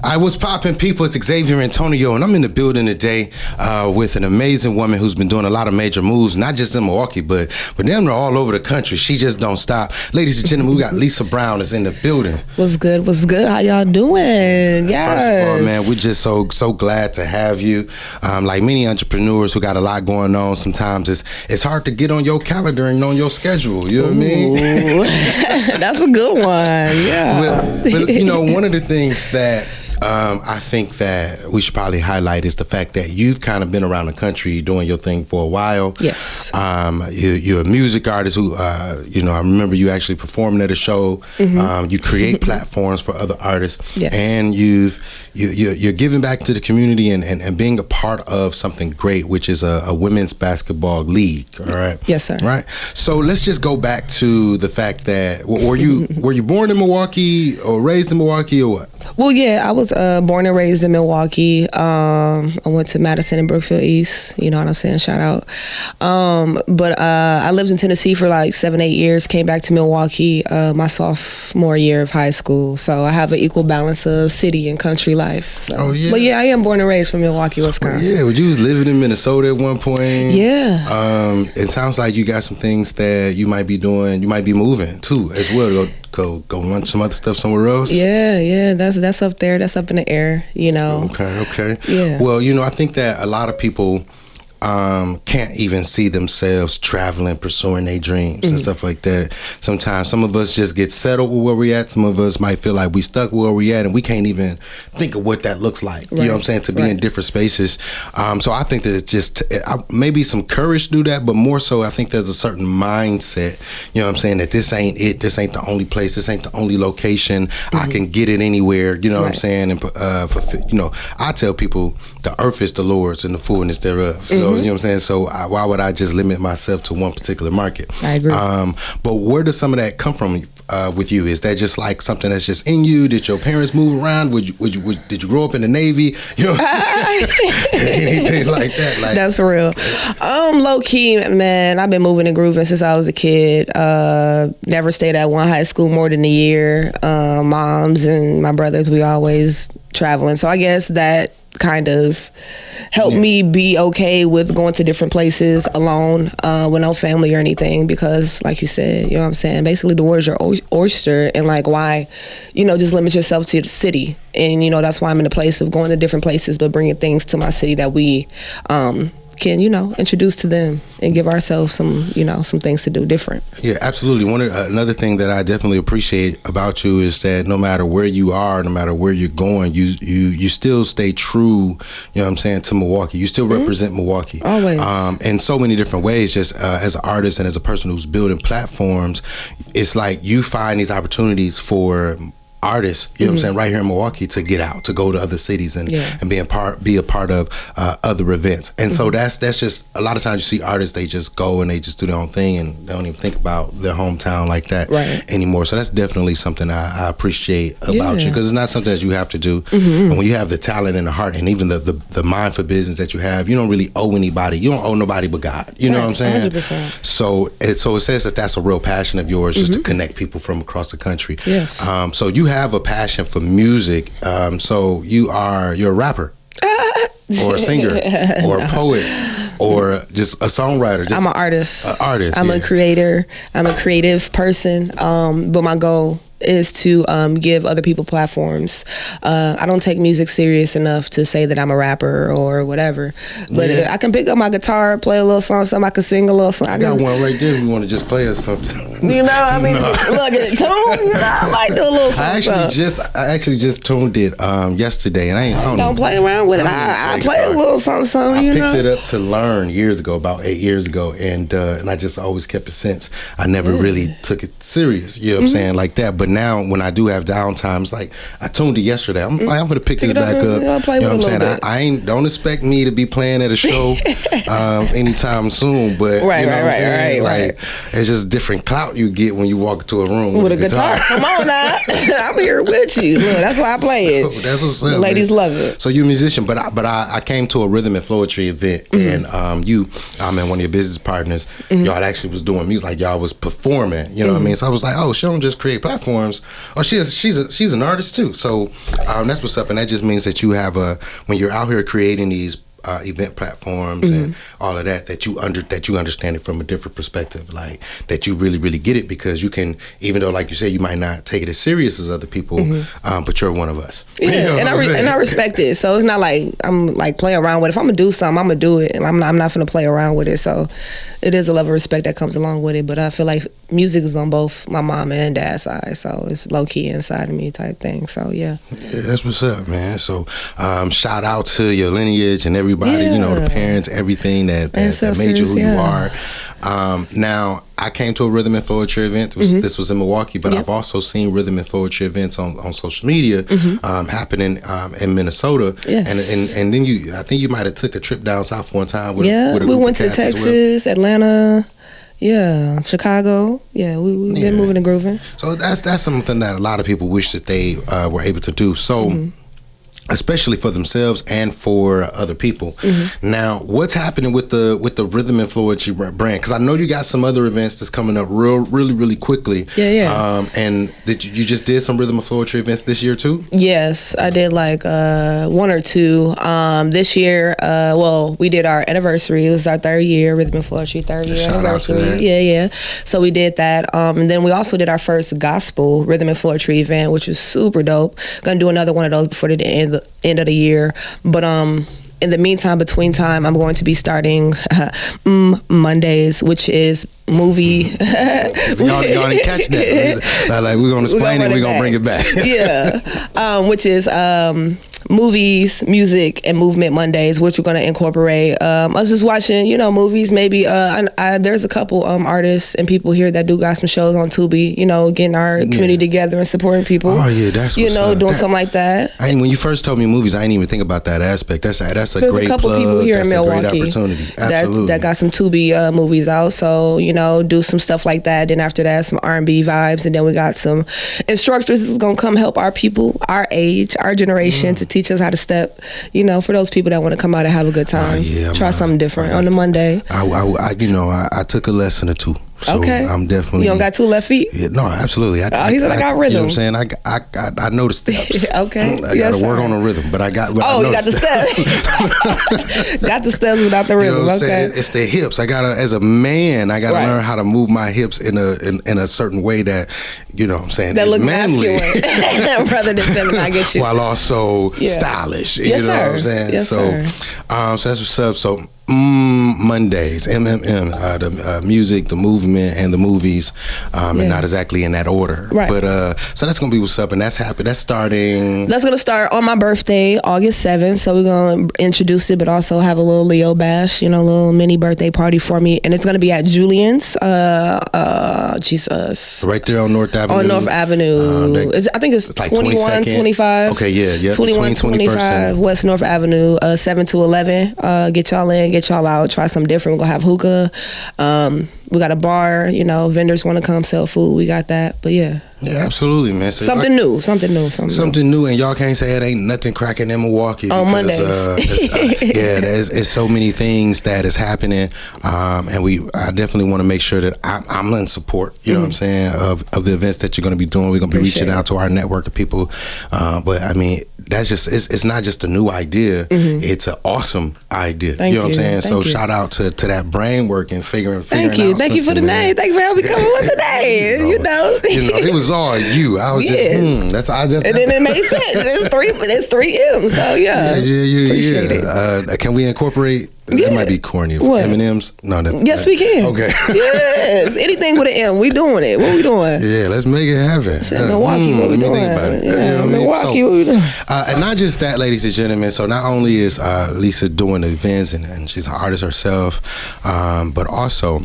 I was popping people. It's Xzavier Antonio, and I'm in the building today with an amazing woman who's been doing a lot of major moves, not just in Milwaukee, but them are all over the country. She just don't stop. Ladies and gentlemen, we got Lisa Brown is in the building. What's good? What's good? How y'all doing? Yes. First of all, man, we're just so glad to have you. Like many entrepreneurs who got a lot going on, sometimes it's hard to get on your calendar and on your schedule. You know what I mean? That's a good one. Yeah. Well, you know, one of the things that I think that we should probably highlight is the fact that you've kind of been around the country doing your thing for a while. Yes. You're a music artist who, you know, I remember you actually performing at a show. Mm-hmm. You create platforms for other artists. Yes. And you're giving back to the community and being a part of something great, which is a women's basketball league. All right. Yes, sir. Right. So let's just go back to the fact that were you born in Milwaukee or raised in Milwaukee or what? Well, yeah, I was born and raised in Milwaukee. I went to Madison and Brookfield East. You know what I'm saying? Shout out. But I lived in Tennessee for like 7-8 years. Came back to Milwaukee my sophomore year of high school. So I have an equal balance of city and country life. So. Oh yeah. But yeah, I am born and raised from Milwaukee, Wisconsin. Yeah, but you was living in Minnesota at one point. Yeah. It sounds like you got some things that you might be doing. You might be moving too as well. Go run some other stuff somewhere else. Yeah, that's up there. That's up in the air, you know. Okay. Yeah. Well, you know, I think that a lot of people can't even see themselves traveling, pursuing their dreams and stuff like that. Sometimes some of us just get settled with where we at. Some of us might feel like we stuck where we at and we can't even think of what that looks like. Right. You know what I'm saying? To be in different spaces. So I think that it's just maybe some courage to do that, but more so I think there's a certain mindset, you know what I'm saying, that this ain't it. This ain't the only place. This ain't the only location. I can get it anywhere. You know what I'm saying? And you know, I tell people the earth is the Lord's and the fullness thereof. So you know what I'm saying? So why would I just limit myself to one particular market? I agree. But where does some of that come from with you? Is that just like something that's just in you? Did your parents move around? Did you grow up in the Navy? You know, anything like that? Like, that's real. Low key, man. I've been moving and grooving since I was a kid. Never stayed at one high school more than a year. Moms and my brothers, we always traveling. So I guess that kind of helped me be okay with going to different places alone with no family or anything, because like you said, you know what I'm saying, basically the world's your oyster, and like why, you know, just limit yourself to the city. And you know, that's why I'm in the place of going to different places but bringing things to my city that we can, you know, introduce to them and give ourselves some, you know, some things to do different. Yeah, absolutely. Another thing that I definitely appreciate about you is that no matter where you are, no matter where you're going, you still stay true, you know what I'm saying, to Milwaukee. You still represent Milwaukee. Always. In so many different ways, just as an artist and as a person who's building platforms, it's like you find these opportunities for artists, you know what I'm saying, right here in Milwaukee to get out, to go to other cities and be a part of other events. And so that's just, a lot of times you see artists, they just go and they just do their own thing and they don't even think about their hometown like that anymore. So that's definitely something I appreciate about you, because it's not something that you have to do. And when you have the talent and the heart and even the mind for business that you have, you don't really owe anybody. You don't owe nobody but God. You know what I'm saying? 100%. So it says that that's a real passion of yours, just to connect people from across the country. Yes. So you have a passion for music, so you're a rapper or a singer or a poet or just a songwriter. I'm an artist. I'm a creator. I'm a creative person, but my goal is to give other people platforms. I don't take music serious enough to say that I'm a rapper or whatever, but I can pick up my guitar, play a little song, I can sing a little song. I got one right there if you want to just play us something. You know, I mean, look at it, tune, you know, I might do a little something. I actually just tuned it yesterday, and I don't play around with it. I play a little something, you know. I picked it up to learn years ago, about 8 years ago, and I just always kept it since. I never really took it serious, you know what I'm saying, like that. But now when I do have downtime, it's like I tuned it yesterday. I'm gonna pick this back up. You know what I'm saying? Don't expect me to be playing at a show anytime soon, but you know what I'm saying? Like it's just different clout you get when you walk into a room with a guitar. Come on now, I'm here with you. Look, that's why I play it. That's what's up. The ladies love it. So you're a musician, but I came to a rhythm and poetry event, and and one of your business partners, y'all actually was doing music, like y'all was performing. You know what I mean? So I was like, oh, she don't just create platforms. platforms. Oh, she's an artist too. So that's what's up, and that just means that you have when you're out here creating these event platforms and all of that you understand it from a different perspective, like that you really get it, because you can, even though like you say you might not take it as serious as other people, but you're one of us. Yeah, you know, and I respect it. So it's not like I'm like playing around with it. If I'm gonna do something, I'm gonna do it, and I'm not gonna play around with it. So it is a level of respect that comes along with it. But I feel like music is on both my mom and dad's side, so it's low key inside of me type thing. So yeah, that's what's up, man. So shout out to your lineage and everybody, you know, the parents, everything that made you who you are. Now, I came to a Rhythm and Poetry event. This was in Milwaukee, but I've also seen Rhythm and Poetry events on social media happening in Minnesota. Yes. And then I think you might have took a trip down south one time. With we went to Texas, Atlanta. Yeah, Chicago. Yeah, we've been moving and grooving. So that's something that a lot of people wish that they were able to do. So. Especially for themselves and for other people. Now, what's happening with the Rhythm and Poetry brand? Because I know you got some other events that's coming up really quickly. Yeah. And you just did some Rhythm and Poetry events this year too? Yes, I did like one or two. This year, we did our anniversary. It was our 3rd year, Rhythm and Poetry 3rd year Shout anniversary. Out to that. Yeah. So we did that. And then we also did our first gospel Rhythm and Poetry event, which was super dope. Gonna do another one of those before the end of the year. But in the meantime, between time, I'm going to be starting Mondays, which is movie. y'all didn't catch that. Like we're gonna explain it. We're gonna bring it back. Which is movies, music, and movement Mondays, which we're going to incorporate. I was just watching, movies. Maybe there's a couple artists and people here that do got some shows on Tubi. Getting our community together and supporting people. Oh yeah, that's what's up. Doing something like that. When you first told me movies, I didn't even think about that aspect. That's a there's great a couple plug. people here that's in Milwaukee. A great opportunity. Absolutely. That got some Tubi movies out. So do some stuff like that. Then after that, some R&B vibes, and then we got some instructors that's gonna come help our people, our age, our generation, to teach us how to step. For those people that want to come out and have a good time, try something different on the Monday. I took a lesson or two. So okay. I'm definitely. You don't got 2 left feet? Yeah, no, absolutely. He said I got rhythm. You know what I'm saying? I know the steps. Okay. I got to work on the rhythm, but I got. You got the steps. Got the steps without the rhythm. Okay. It's the hips. I gotta, as a man, I gotta learn how to move my hips in a certain way that, that look manly, masculine rather than feminine. I get you. While also stylish. Yes, know sir. what I'm saying? Yes, sir. So that's what's up. So. Mondays, the music, the movement, and the movies, and not exactly in that order. Right. But so that's gonna be what's up, and that's happening. That's starting. That's gonna start on my birthday, August 7th. So we're gonna introduce it, but also have a little Leo bash, a little mini birthday party for me, and it's gonna be at Julian's. Jesus. Right there on North Avenue. On North Avenue. I think it's like 21, 25. Okay, yeah. 21, 25 West North Avenue, 7 to 11. Get y'all in, get y'all out, try something different. We're gonna have hookah. We got a bar, vendors want to come sell food. We got that. But yeah, absolutely, man. So something new, and y'all can't say it ain't nothing cracking in Milwaukee on Mondays. There's so many things that is happening, and I definitely want to make sure that I'm in support. You know what I'm saying, of the events that you're going to be doing. We're going to be reaching out to our network of people, but I mean, that's just it's not just a new idea. It's an awesome idea. Thank you know what I'm saying? Thank you. Shout out to that brain work and figuring out. Thank you for the name. Thank you for helping me come up with the name. It was all you. I was just and then it made sense. It's 3 M's. So yeah. Appreciate it. Can we incorporate? That might be corny. What? M&M's? No, that's yes, we can. Okay. Yes, anything with an M, we doing it. What we doing? Yeah, let's make it happen. Milwaukee, what we doing? Think about it. Milwaukee, what we doing? And not just that, ladies and gentlemen. So not only is Lisa doing the events and she's an artist herself, but also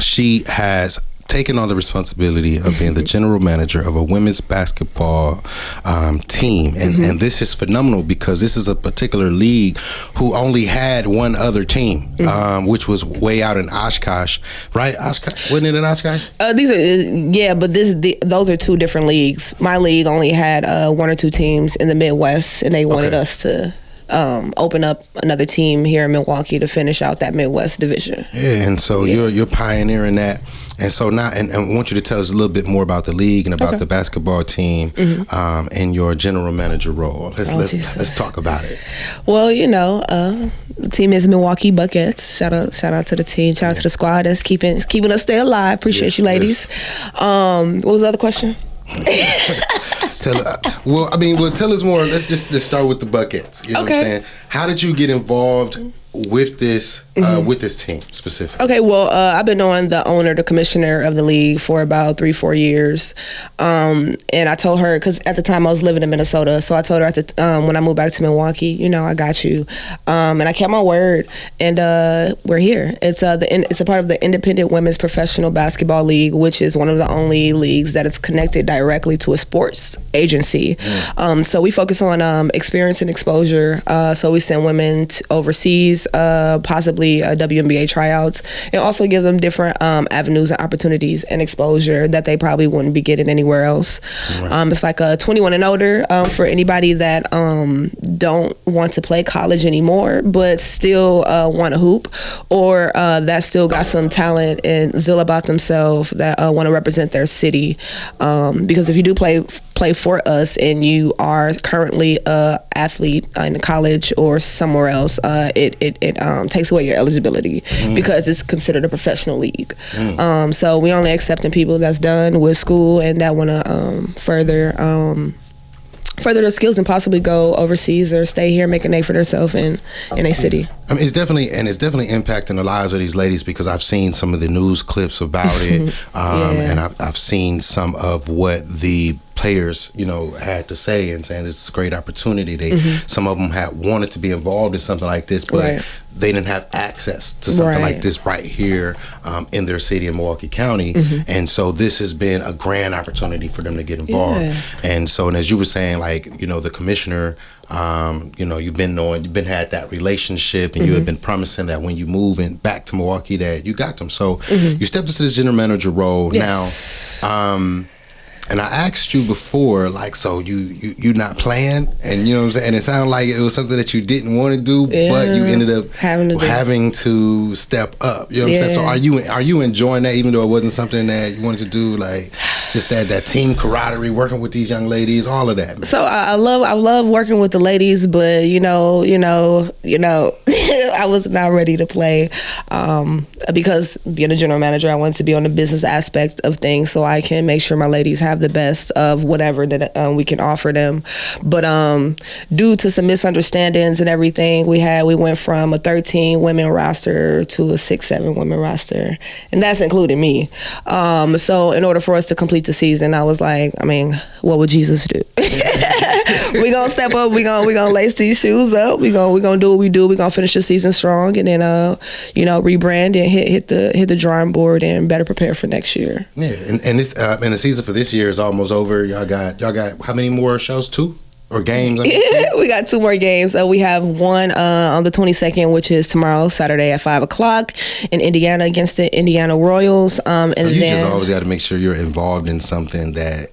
she has taken on the responsibility of being the general manager of a women's basketball team. And this is phenomenal because this is a particular league who only had one other team, which was way out in Oshkosh, right? Oshkosh? Wasn't it in Oshkosh? Those are 2 different leagues. My league only had 1 or 2 teams in the Midwest, and they wanted us to open up another team here in Milwaukee to finish out that Midwest division. Yeah, and so you're pioneering that. And so now, and I want you to tell us a little bit more about the league and about the basketball team, and your general manager role. Let's talk about it. Well, the team is Milwaukee Bucketts. Shout out to the team. Shout out to the squad that's keeping us stay alive. Appreciate you, ladies. What was the other question? Tell us more. Let's start with the Bucketts. You know what I'm saying? How did you get involved with this team specifically? Okay, well, I've been knowing the owner, the commissioner of the league for about 3-4 years, and I told her, because at the time I was living in Minnesota, so I told her when I moved back to Milwaukee, I got you, and I kept my word, and we're here. It's a part of the Independent Women's Professional Basketball League, which is one of the only leagues that is connected directly to a sports agency. So we focus on experience and exposure. So we send women overseas, possibly WNBA tryouts, and also give them different avenues and opportunities and exposure that they probably wouldn't be getting anywhere else. Right. It's like a 21 and older for anybody that don't want to play college anymore, but still want to hoop, or that still got some talent and zeal about themselves that want to represent their city. Because if you do play for us and you are currently a athlete in college or somewhere else, it takes away your eligibility because it's considered a professional league. So we only accepting people that's done with school and that want to further their skills and possibly go overseas or stay here, make a name for themselves in a city. I mean, it's definitely impacting the lives of these ladies, because I've seen some of the news clips about it, and I've seen some of what the players, had to say, and saying this is a great opportunity. Some of them had wanted to be involved in something like this, but they didn't have access to something like this right here in their city in Milwaukee County. And so this has been a grand opportunity for them to get involved. And so, and as you were saying, the commissioner, you've been had that relationship, and you have been promising that when you move back to Milwaukee that you got them. So you stepped into the general manager role now. And I asked you before, so you not playing, and you know what I'm saying, and it sounded like it was something that you didn't want to do, but you ended up having to step up. You know what I'm saying? So are you enjoying that, even though it wasn't something that you wanted to do, just that team camaraderie, working with these young ladies, all of that? Man. So I love working with the ladies, but I was not ready to play because being a general manager, I wanted to be on the business aspect of things, so I can make sure my ladies have the best of whatever that we can offer them. But due to some misunderstandings and everything, we went from a 13 women roster to a 6-7 women roster, and that's including me. So in order for us to complete the season, I was like, what would Jesus do? We gonna step up. We gonna lace these shoes up. We gonna do what we do. We gonna finish the season strong, and then rebrand and hit the drawing board and better prepare for next year. Yeah, and this and the season for this year is almost over. Y'all got how many more shows? 2 or games? We got 2 more games. We have one on the 22nd, which is tomorrow, Saturday at 5:00 in Indiana against the Indiana Royals. And so you just always got to make sure you're involved in something that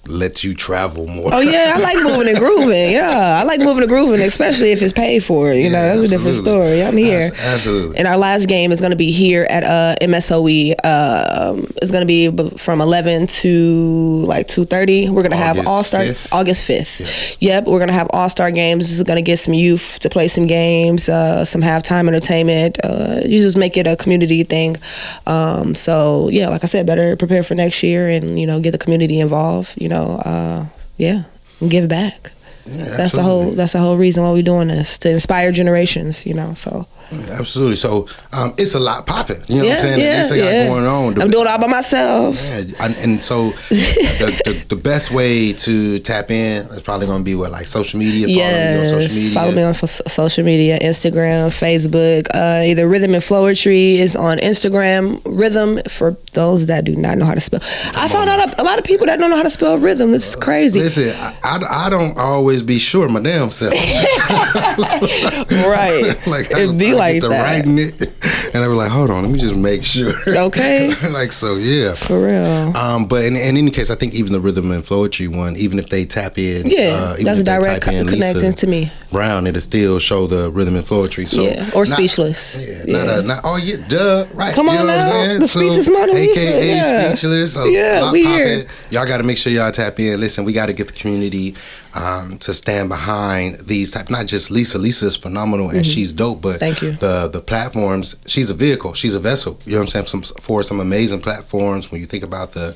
lets you travel more. Oh yeah, I like moving and grooving. Yeah, I like moving and grooving, especially if it's paid for. That's a different story. I'm here. Absolutely. And our last game is going to be here at MSOE. It's going to be from 11 to 2:30. We're going to have All-Star August 5th. Yep, we're going to have All-Star games. This is going to get some youth to play some games, some halftime entertainment. You just make it a community thing. So yeah, like I said, better prepare for next year and get the community involved. And give back. Yeah, that's the whole reason why we're doing this, to inspire generations. So absolutely. So it's a lot popping. You know what I'm saying? There's a lot going on. I'm doing it all by myself. Yeah, and so the best way to tap in is probably going to be social media. Follow me on social media, Instagram, Facebook. Either Rhythm and Flowetry is on Instagram. Rhythm, for those that do not know how to spell. I found out a lot of people that don't know how to spell rhythm. This is crazy. Listen, I don't always be sure my damn self. Right. It'd be like that. Writing it, and I was like, hold on, let me just make sure. Okay. So yeah. For real. But in any case, I think even the Rhythm and Flowetry one, even if they tap in, that's a direct connection to me. Brown, it'll still show the rhythm and poetry. So or Speechless. Duh, right? Come on, you know now, what I'm saying? the Speechless Mona Lisa, AKA Speechless. We here. Y'all got to make sure y'all tap in. Listen, we got to get the community to stand behind these type. Not just Lisa. Lisa is phenomenal and she's dope. But thank you. The platforms. She's a vehicle. She's a vessel. You know what I'm saying? For some amazing platforms. When you think about the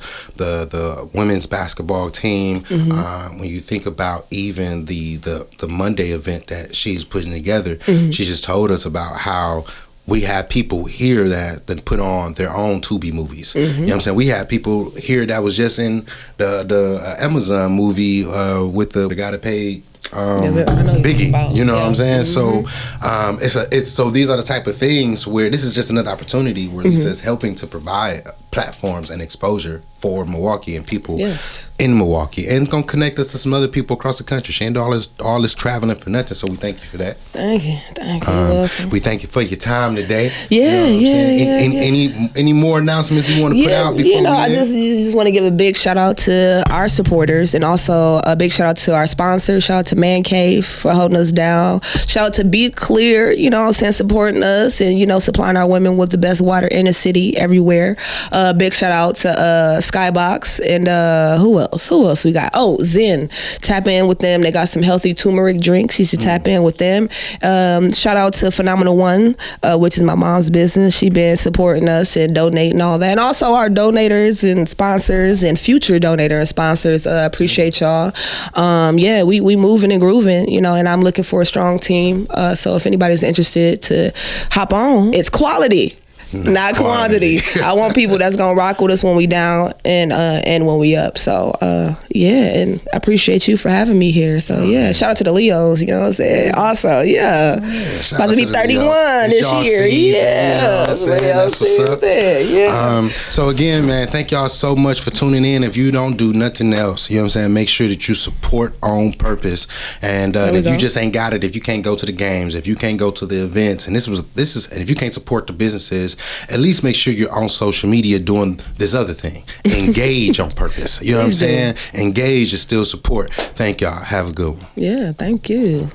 women's basketball team, when you think about even the Monday event that she's putting together, she just told us about how we have people here that put on their own Tubi movies. You know what I'm saying? We have people here that was just in the Amazon movie with the guy that paid Biggie. You know what I'm saying? So so these are the type of things where this is just another opportunity where Lisa is helping to provide platforms and exposure for Milwaukee and people in Milwaukee, and it's gonna connect us to some other people across the country. She ain't all this traveling for nothing, so we thank you for that. Thank you. We thank you for your time today. Any more announcements you want to put out before I just want to give a big shout out to our supporters, and also a big shout out to our sponsors. Shout out to Man Cave for holding us down. Shout out to Be Clear, you know what I'm saying, supporting us and, you know, supplying our women with the best water in the city everywhere. Big shout out to Skybox, and who else we got? Oh, Zen. Tap in with them. They got some healthy turmeric drinks. You should tap in with them. Shout out to Phenomenal One, which is my mom's business. She been supporting us and donating all that, and also our donators and sponsors and future donator and sponsors. Appreciate y'all. We moving and grooving, you know, and I'm looking for a strong team. So if anybody's interested to hop on, it's quality. Not quantity. I want people that's gonna rock with us when we down and when we up. So and I appreciate you for having me here. So shout out to the Leos, you know what I'm saying? Also, about to be 31 this year. That's what's up. So again, man, thank y'all so much for tuning in. If you don't do nothing else, you know what I'm saying, make sure that you support On Purpose. And if you just ain't got it, if you can't go to the games, if you can't go to the events, and this is and if you can't support the businesses, at least make sure you're on social media doing this other thing. Engage On Purpose. You know what I'm saying? Engage is still support. Thank y'all. Have a good one. Yeah, thank you.